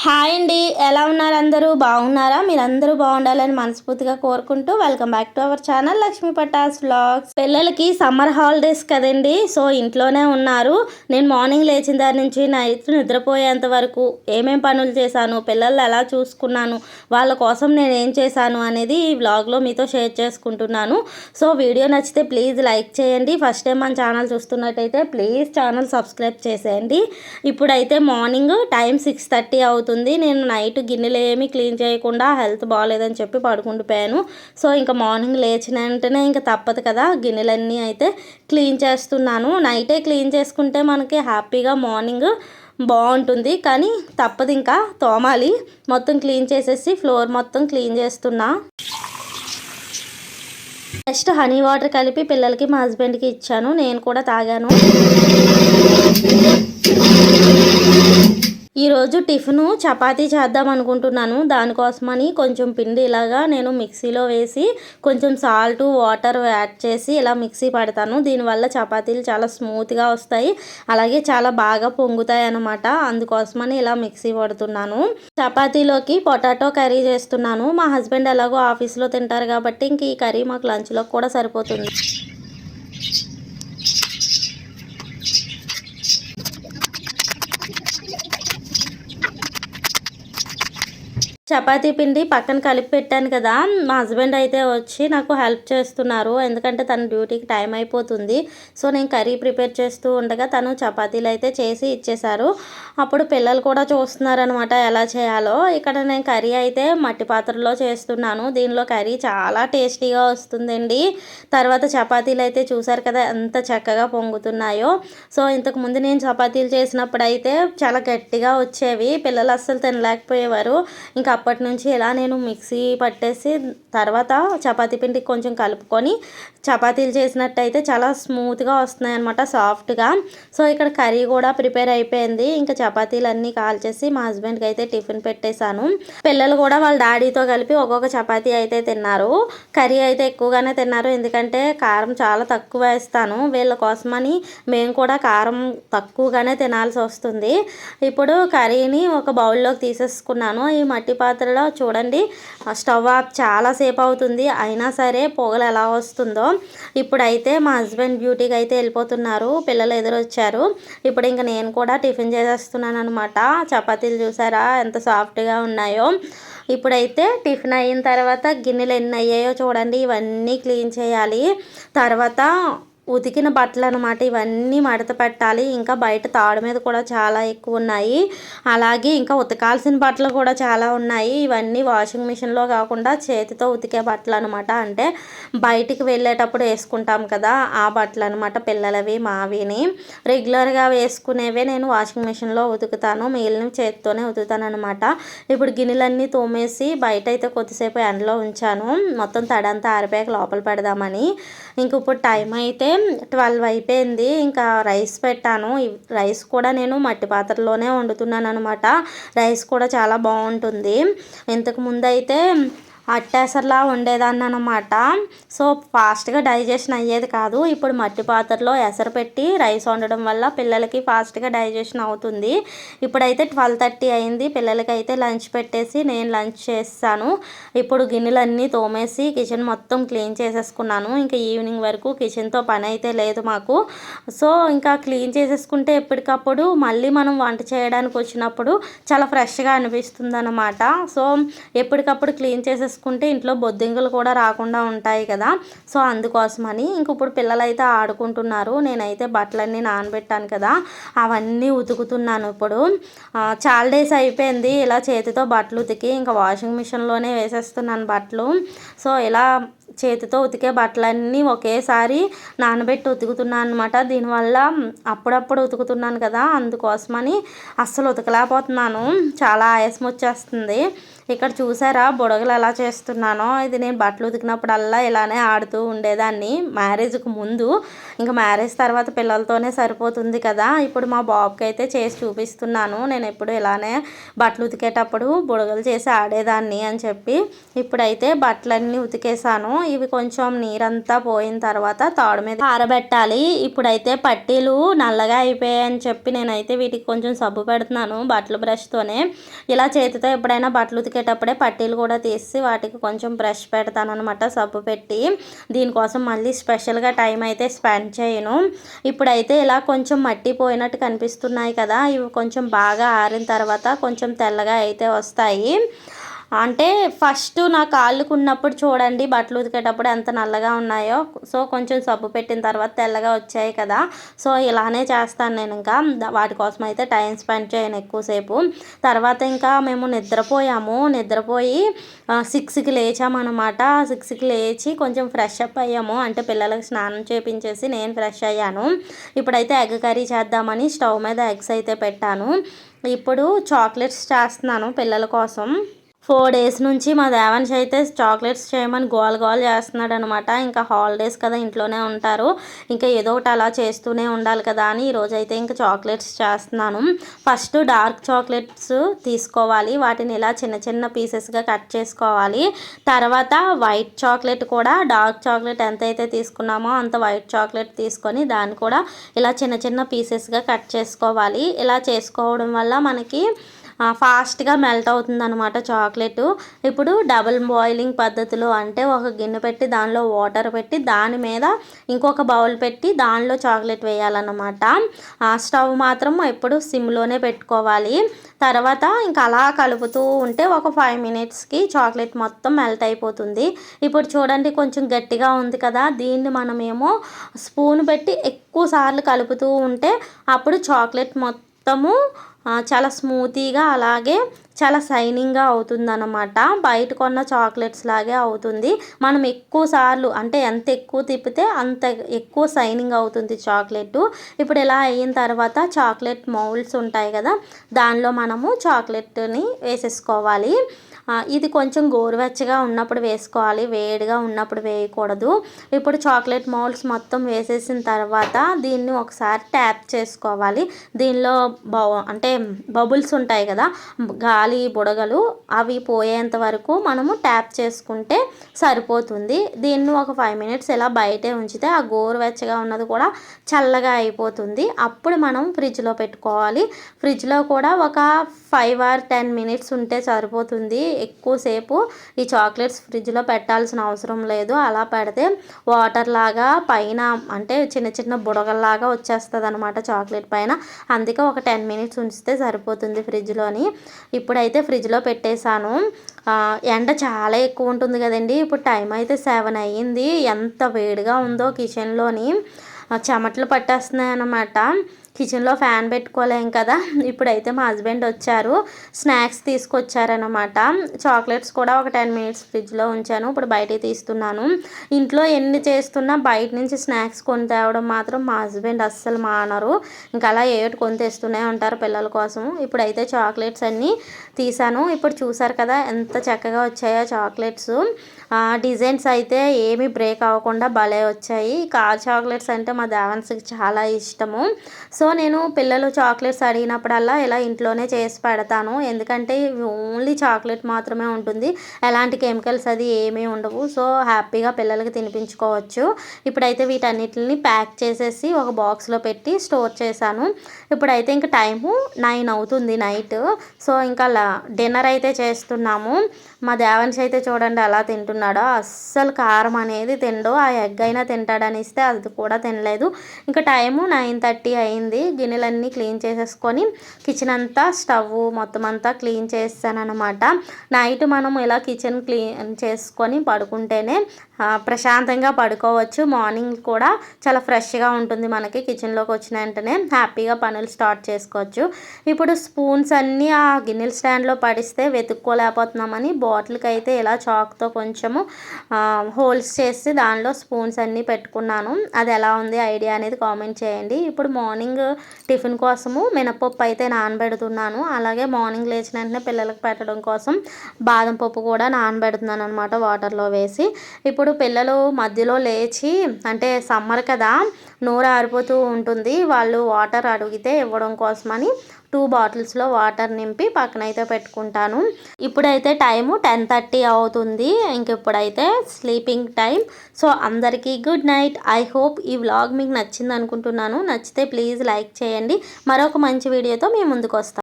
Hi అండి, ఎలా ఉన్నారు? అందరూ బాగున్నారా? మీరందరూ బాగుండాలని మనస్ఫూర్తిగా కోరుకుంటూ welcome back to our channel Lakshmi Patas vlogs. పిల్లలకి సమ్మర్ హాలిడేస్ కదండి, సో ఇంట్లోనే ఉన్నారు. నేను మార్నింగ్ లేచిన దాని నుంచి నైట్ నిద్రపోయేంత వరకు ఏమేం పనులు చేశాను, పిల్లలు ఎలా చూసుకున్నాను, వాళ్ళ కోసం నేను ఏం చేశాను అనేది ఈ వ్లాగ్లో మీతో షేర్ చేసుకుంటున్నాను. సో వీడియో నచ్చితే ప్లీజ్ లైక్ చేయండి. ఫస్ట్ టైం మన ఛానల్ చూస్తున్నట్టయితే ప్లీజ్ ఛానల్ సబ్స్క్రైబ్ చేసేయండి. ఇప్పుడైతే మార్నింగ్ టైం 6:30 అవుతుంది. నేను నైట్ గిన్నెలు ఏమీ క్లీన్ చేయకుండా హెల్త్ బాగాలేదని చెప్పి పడుకుండిపోయాను. సో ఇంకా మార్నింగ్ లేచిన వెంటనే ఇంకా తప్పదు కదా, గిన్నెలన్నీ అయితే క్లీన్ చేస్తున్నాను. నైటే క్లీన్ చేసుకుంటే మనకి హ్యాపీగా మార్నింగ్ బాగుంటుంది, కానీ తప్పదు, ఇంకా తోమాలి. మొత్తం క్లీన్ చేసేసి ఫ్లోర్ మొత్తం క్లీన్ చేస్తున్నా. నెక్స్ట్ హనీ వాటర్ కలిపి పిల్లలకి మా హస్బెండ్కి ఇచ్చాను, నేను కూడా తాగాను. ఈరోజు టిఫిను చపాతీ చేద్దాం అనుకుంటున్నాను. దానికోసమని కొంచెం పిండి ఇలాగా నేను మిక్సీలో వేసి కొంచెం సాల్ట్ వాటర్ యాడ్ చేసి ఇలా మిక్సీ పడతాను. దీనివల్ల చపాతీలు చాలా స్మూత్గా వస్తాయి, అలాగే చాలా బాగా పొంగుతాయి అన్నమాట. అందుకోసమని ఇలా మిక్సీ పడుతున్నాను. చపాతీలోకి పొటాటో కర్రీ చేస్తున్నాను. మా హస్బెండ్ ఎలాగో ఆఫీస్లో తింటారు కాబట్టి ఇంక ఈ కర్రీ మాకు లంచ్లో కూడా సరిపోతుంది. చపాతీ పిండి పక్కన కలిపి పెట్టాను కదా, మా హస్బెండ్ అయితే వచ్చి నాకు హెల్ప్ చేస్తున్నారు. ఎందుకంటే తన డ్యూటీకి టైం అయిపోతుంది. సో నేను కర్రీ ప్రిపేర్ చేస్తూ ఉండగా తను చపాతీలు అయితే చేసి ఇచ్చేశారు. అప్పుడు పిల్లలు కూడా చూస్తున్నారు అనమాట ఎలా చేయాలో. ఇక్కడ నేను కర్రీ అయితే మట్టి పాత్రలో చేస్తున్నాను. దీనిలో కర్రీ చాలా టేస్టీగా వస్తుందండి. తర్వాత చపాతీలు అయితే చూసారు కదా ఎంత చక్కగా పొంగుతున్నాయో. సో ఇంతకుముందు నేను చపాతీలు చేసినప్పుడు అయితే చాలా గట్టిగా వచ్చేవి, పిల్లలు అస్సలు తినలేకపోయేవారు. ఇంకా అప్పటి నుంచి ఇలా నేను మిక్సీ పట్టేసి తర్వాత చపాతీ పిండి కొంచెం కలుపుకొని చపాతీలు చేసినట్టయితే చాలా స్మూత్గా వస్తున్నాయి అనమాట, సాఫ్ట్గా. సో ఇక్కడ కర్రీ కూడా ప్రిపేర్ అయిపోయింది. ఇంకా చపాతీలు అన్నీ కాల్చేసి మా హస్బెండ్కి అయితే టిఫిన్ పెట్టేశాను. పిల్లలు కూడా వాళ్ళ డాడీతో కలిపి ఒక్కొక్క చపాతీ అయితే తిన్నారు. కర్రీ అయితే ఎక్కువగానే తిన్నారు, ఎందుకంటే కారం చాలా తక్కువ వేస్తాను వీళ్ళ కోసమని. మేము కూడా కారం తక్కువగానే తినాల్సి వస్తుంది. ఇప్పుడు కర్రీని ఒక బౌల్లోకి తీసేసుకున్నాను. ఈ మట్టి పాత్రలో చూడండి స్టవ్ ఆఫ్ చాలాసేపు అవుతుంది, అయినా సరే పొగలు ఎలా వస్తుందో. ఇప్పుడైతే మా హస్బెండ్ డ్యూటీకి అయితే వెళ్ళిపోతున్నారు, పిల్లలు ఎదురొచ్చారు. ఇప్పుడు ఇంకా నేను కూడా టిఫిన్ చేసేస్తున్నాను అనమాట. చపాతీలు చూసారా ఎంత సాఫ్ట్గా ఉన్నాయో. ఇప్పుడైతే టిఫిన్ అయిన తర్వాత గిన్నెలు ఎన్ని అయ్యాయో చూడండి, ఇవన్నీ క్లీన్ చేయాలి. తర్వాత ఉతికిన బట్టలు అనమాట, ఇవన్నీ మడత పెట్టాలి. ఇంకా బయట తాడు మీద కూడా చాలా ఎక్కువ ఉన్నాయి, అలాగే ఇంకా ఉతకాల్సిన బట్టలు కూడా చాలా ఉన్నాయి. ఇవన్నీ వాషింగ్ మిషన్లో కాకుండా చేతితో ఉతికే బట్టలు అనమాట, అంటే బయటికి వెళ్ళేటప్పుడు వేసుకుంటాం కదా ఆ బట్టలు అనమాట. పిల్లలవి మావిని రెగ్యులర్గా వేసుకునేవే నేను వాషింగ్ మిషన్లో ఉతుకుతాను, మిగిలినవి చేతితోనే ఉతుకుతాను అనమాట. ఇప్పుడు గిన్నెలన్నీ తోమేసి బయట అయితే కొద్దిసేపు ఎండలో ఉంచాను, మొత్తం తడంతా ఆరిపోయాక లోపల పెడదామని. ఇంక ఇప్పుడు టైం అయితే 12 అయిపోయింది. ఇంకా రైస్ పెట్టాను. రైస్ కూడా నేను మట్టి పాత్రలోనే వండుతున్నాను అనమాట. రైస్ కూడా చాలా బాగుంటుంది. ఇంతకుముందు అయితే అట్టేసరిలా ఉండేదాన్ని అనమాట. సో ఫాస్ట్గా డైజెషన్ అయ్యేది కాదు. ఇప్పుడు మట్టి పాత్రలో ఎసరు పెట్టి రైస్ వండడం వల్ల పిల్లలకి ఫాస్ట్గా డైజెషన్ అవుతుంది. ఇప్పుడైతే 12:30 అయింది. పిల్లలకి అయితే లంచ్ పెట్టేసి నేను లంచ్ చేస్తాను. ఇప్పుడు గిన్నెలన్నీ తోమేసి కిచెన్ మొత్తం క్లీన్ చేసేసుకున్నాను. ఇంకా ఈవినింగ్ వరకు కిచెన్తో పని అయితే లేదు మాకు. సో ఇంకా క్లీన్ చేసేసుకుంటే ఎప్పటికప్పుడు మళ్ళీ మనం వంట చేయడానికి వచ్చినప్పుడు చాలా ఫ్రెష్గా అనిపిస్తుంది అనమాట. సో ఎప్పటికప్పుడు క్లీన్ చేసేసుకుంటే ఇంట్లో బొద్దింకలు కూడా రాకుండా ఉంటాయి కదా. సో అందుకోసమని ఇంక ఇప్పుడు పిల్లలు అయితే ఆడుకుంటున్నారు. నేనైతే బట్టలన్నీ నానబెట్టాను కదా, అవన్నీ ఉతుకుతున్నాను. ఇప్పుడు చాలా డేస్ అయిపోయింది ఇలా చేతితో బట్టలు ఉతికి, ఇంకా వాషింగ్ మిషన్లోనే వేసేస్తున్నాను బట్టలు. సో ఇలా చేతితో ఉతికే బట్టలన్నీ ఒకేసారి నానబెట్టి ఉతుకుతున్నాను అనమాట. దీనివల్ల అప్పుడప్పుడు ఉతుకుతున్నాను కదా, అందుకోసమని అస్సలు ఉతకలేకపోతున్నాను, చాలా ఆయాసం వచ్చేస్తుంది. ఇక్కడ చూసారా బుడగలు ఎలా చేస్తున్నానో. ఇది నేను బట్టలు ఉతికినప్పుడల్లా ఇలానే ఆడుతూ ఉండేదాన్ని మ్యారేజ్కి ముందు. ఇంకా మ్యారేజ్ తర్వాత పిల్లలతోనే సరిపోతుంది కదా. ఇప్పుడు మా బాబుకి అయితే చేసి చూపిస్తున్నాను. నేను ఎప్పుడు ఇలానే బట్టలు ఉతికేటప్పుడు బుడగలు చేసి ఆడేదాన్ని అని చెప్పి. ఇప్పుడైతే బట్టలన్నీ ఉతికేసాను. ఇవి కొంచెం నీరంతా పోయిన తర్వాత తాడు మీద ఆరబెట్టాలి. ఇప్పుడైతే పట్టీలు నల్లగా అయిపోయాయని చెప్పి నేనైతే వీటికి కొంచెం సబ్బు పెడుతున్నాను బట్టలు బ్రష్తోనే. ఇలా చేతితో ఎప్పుడైనా బట్టలు ఉతికేటప్పుడే పట్టీలు కూడా తీసి వాటికి కొంచెం బ్రష్ పెడతాను అనమాట, సబ్బు పెట్టి. దీనికోసం మళ్ళీ స్పెషల్గా టైం అయితే స్పెండ్ చేయను. ఇప్పుడైతే ఇలా కొంచెం మట్టి పోయినట్టు కనిపిస్తున్నాయి కదా, ఇవి కొంచెం బాగా ఆరిన తర్వాత కొంచెం తెల్లగా అయితే వస్తాయి. అంటే ఫస్ట్ నా కాళ్ళకు ఉన్నప్పుడు చూడండి బట్టలు ఉతికేటప్పుడు ఎంత నల్లగా ఉన్నాయో. సో కొంచెం సబ్బు పెట్టిన తర్వాత తెల్లగా వచ్చాయి కదా. సో ఇలానే చేస్తాను నేను. ఇంకా వాటి కోసం అయితే టైం స్పెండ్ చేయను ఎక్కువసేపు. తర్వాత ఇంకా మేము నిద్రపోయి 6కి లేచామన్నమాట. 6కి లేచి కొంచెం ఫ్రెష్ అప్ అయ్యాము. అంటే పిల్లలకు స్నానం చేపించేసి నేను ఫ్రెష్ అయ్యాను. ఇప్పుడైతే ఎగ్ కర్రీ చేద్దామని స్టవ్ మీద ఎగ్స్ అయితే పెట్టాను. ఇప్పుడు చాక్లెట్స్ చేస్తున్నాను పిల్లల కోసం. 4 days నుంచి మా దేవాన్ష్ అయితే చాక్లెట్స్ చేయమని గోల చేస్తున్నాడు అనమాట. ఇంకా హాలిడేస్ కదా, ఇంట్లోనే ఉంటారు, ఇంకా ఏదో ఒకటి అలా చేస్తూనే ఉండాలి కదా అని ఈరోజైతే ఇంకా చాక్లెట్స్ చేస్తున్నాను. ఫస్ట్ డార్క్ చాక్లెట్స్ తీసుకోవాలి, వాటిని ఇలా చిన్న చిన్న పీసెస్గా కట్ చేసుకోవాలి. తర్వాత వైట్ చాక్లెట్ కూడా, డార్క్ చాక్లెట్ ఎంతైతే తీసుకున్నామో అంత వైట్ చాక్లెట్ తీసుకొని దాన్ని కూడా ఇలా చిన్న చిన్న పీసెస్గా కట్ చేసుకోవాలి. ఇలా చేసుకోవడం వల్ల మనకి ఫాస్ట్గా మెల్ట్ అవుతుంది అనమాట చాక్లెట్. ఇప్పుడు డబుల్ బాయిలింగ్ పద్ధతిలో, అంటే ఒక గిన్నె పెట్టి దానిలో వాటర్ పెట్టి దాని మీద ఇంకొక బౌల్ పెట్టి దానిలో చాక్లెట్ వేయాలన్నమాట. స్టవ్ మాత్రం ఎప్పుడు సిమ్లోనే పెట్టుకోవాలి. తర్వాత ఇంకా అలా కలుపుతూ ఉంటే ఒక 5 minutesకి చాక్లెట్ మొత్తం మెల్ట్ అయిపోతుంది. ఇప్పుడు చూడండి కొంచెం గట్టిగా ఉంది కదా, దీన్ని మనమేమో స్పూన్ పెట్టి ఎక్కువ సార్లు కలుపుతూ ఉంటే అప్పుడు చాక్లెట్ మొత్తము చాలా స్మూతీగా అలాగే చాలా షైనింగ్గా అవుతుందన్నమాట. బయట కొన్న చాక్లెట్స్ లాగే అవుతుంది. మనం ఎక్కువ సార్లు, అంటే ఎంత ఎక్కువ తిప్పితే అంత ఎక్కువ షైనింగ్ అవుతుంది చాక్లెట్. ఇప్పుడు ఇలా అయిన తర్వాత చాక్లెట్ మౌల్డ్స్ ఉంటాయి కదా, దానిలో మనము చాక్లెట్ని వేసేసుకోవాలి. ఇది కొంచెం గోరువెచ్చగా ఉన్నప్పుడు వేసుకోవాలి, వేడిగా ఉన్నప్పుడు వేయకూడదు. ఇప్పుడు చాక్లెట్ మౌల్డ్స్ మొత్తం వేసేసిన తర్వాత దీన్ని ఒకసారి ట్యాప్ చేసుకోవాలి. దీనిలో అంటే బబుల్స్ ఉంటాయి కదా, గాలి బుడగలు, అవి పోయేంత వరకు మనము ట్యాప్ చేసుకుంటే సరిపోతుంది. దీన్ని ఒక 5 minutes ఇలా బయటే ఉంచితే ఆ గోరువెచ్చగా ఉన్నది కూడా చల్లగా అయిపోతుంది. అప్పుడు మనం ఫ్రిడ్జ్లో పెట్టుకోవాలి. ఫ్రిడ్జ్లో కూడా ఒక 5 or 10 minutes ఉంటే సరిపోతుంది. ఎక్కువసేపు ఈ చాక్లెట్స్ ఫ్రిడ్జ్లో పెట్టాల్సిన అవసరం లేదు. అలా పెడితే వాటర్ లాగా పైన, అంటే చిన్న చిన్న బుడగల్లాగా వచ్చేస్తుంది అనమాట చాక్లెట్ పైన. అందుకే ఒక 10 minutes ఉంచితే సరిపోతుంది ఫ్రిడ్జ్లోని. ఇప్పుడైతే ఫ్రిడ్జ్లో పెట్టేశాను. ఎండ చాలా ఎక్కువ ఉంటుంది కదండి. ఇప్పుడు టైం అయితే 7 అయ్యింది. ఎంత వేడిగా ఉందో కిచెన్లోని, చెమటలు పట్టేస్తున్నాయి అన్నమాట. కిచెన్లో ఫ్యాన్ పెట్టుకోలేం కదా. ఇప్పుడైతే మా హస్బెండ్ వచ్చారు, స్నాక్స్ తీసుకొచ్చారనమాట. చాక్లెట్స్ కూడా ఒక 10 minutes ఫ్రిడ్జ్లో ఉంచాను. ఇప్పుడు బయటికి తీస్తున్నాను. ఇంట్లో ఎన్ని చేస్తున్నా బయట నుంచి స్నాక్స్ కొని తేవడం మాత్రం మా హస్బెండ్ అస్సలు మానరు. ఇంకా అలా ఏటి కొని తెస్తూనే ఉంటారు పిల్లల కోసం. ఇప్పుడైతే చాక్లెట్స్ అన్నీ తీసాను. ఇప్పుడు చూసారు కదా ఎంత చక్కగా వచ్చాయో చాక్లెట్స్. డిజైన్స్ అయితే ఏమీ బ్రేక్ అవ్వకుండా భలే వచ్చాయి. కార్ చాక్లెట్స్ అంటే మా దేవాన్స్కి చాలా ఇష్టము. సో నేను పిల్లలు చాక్లెట్స్ అడిగినప్పుడల్లా ఇలా ఇంట్లోనే చేసి పెడతాను. ఎందుకంటే ఓన్లీ చాక్లెట్ మాత్రమే ఉంటుంది, ఎలాంటి కెమికల్స్ అది ఏమీ ఉండవు. సో హ్యాపీగా పిల్లలకి తినిపించుకోవచ్చు. ఇప్పుడైతే వీటన్నిటిని ప్యాక్ చేసేసి ఒక బాక్స్లో పెట్టి స్టోర్ చేశాను. ఇప్పుడైతే ఇంకా టైము 9 అవుతుంది నైట్. సో ఇంకా డిన్నర్ అయితే చేస్తున్నాము. మా దేవాన్ష్ అయితే చూడండి అలా తింటున్నాడో, అస్సలు కారం అనేది తినడు. ఆ ఎగ్ అయినా తింటాడని ఇస్తే అది కూడా తినలేదు. ఇంకా టైము 9:30 అయింది. గిన్నెలన్నీ క్లీన్ చేసేసుకొని కిచెన్ అంతా, స్టవ్ మొత్తం అంతా క్లీన్ చేస్తాను అనమాట. నైట్ మనం ఇలా కిచెన్ క్లీన్ చేసుకొని పడుకుంటేనే ప్రశాంతంగా పడుకోవచ్చు. మార్నింగ్ కూడా చాలా ఫ్రెష్గా ఉంటుంది మనకి. కిచెన్లోకి వచ్చిన వెంటనే హ్యాపీగా పనులు స్టార్ట్ చేసుకోవచ్చు. ఇప్పుడు స్పూన్స్ అన్నీ ఆ గిన్నెల స్టాండ్లో పడిస్తే వెతుక్కోలేకపోతున్నామని బాటిల్కి అయితే ఇలా చాక్తో కొంచెము హోల్స్ చేసి దానిలో స్పూన్స్ అన్నీ పెట్టుకున్నాను. అది ఎలా ఉంది ఐడియా అనేది కామెంట్ చేయండి. ఇప్పుడు మార్నింగ్ టిఫిన్ కోసము మినపప్పు అయితే నానబెడుతున్నాను. అలాగే మార్నింగ్ లేచిన వెంటనే పిల్లలకు పెట్టడం కోసం బాదం పప్పు కూడా నానబెడుతున్నాను అనమాట వాటర్లో వేసి. ఇప్పుడు పిల్లలు మధ్యలో లేచి, అంటే సమ్మర్ కదా నోరు ఆరిపోతూ ఉంటుంది, వాళ్ళు వాటర్ అడిగితే ఇవ్వడం కోసమని 2 బాటిల్స్లో వాటర్ నింపి పక్కనైతే పెట్టుకుంటాను. ఇప్పుడైతే టైము 10:30 అవుతుంది. ఇంకిప్పుడైతే స్లీపింగ్ టైం. సో అందరికీ గుడ్ నైట్. ఐ హోప్ ఈ వ్లాగ్ మీకు నచ్చింది అనుకుంటున్నాను. నచ్చితే ప్లీజ్ లైక్ చేయండి. మరొక మంచి వీడియోతో మీ ముందుకు వస్తాను.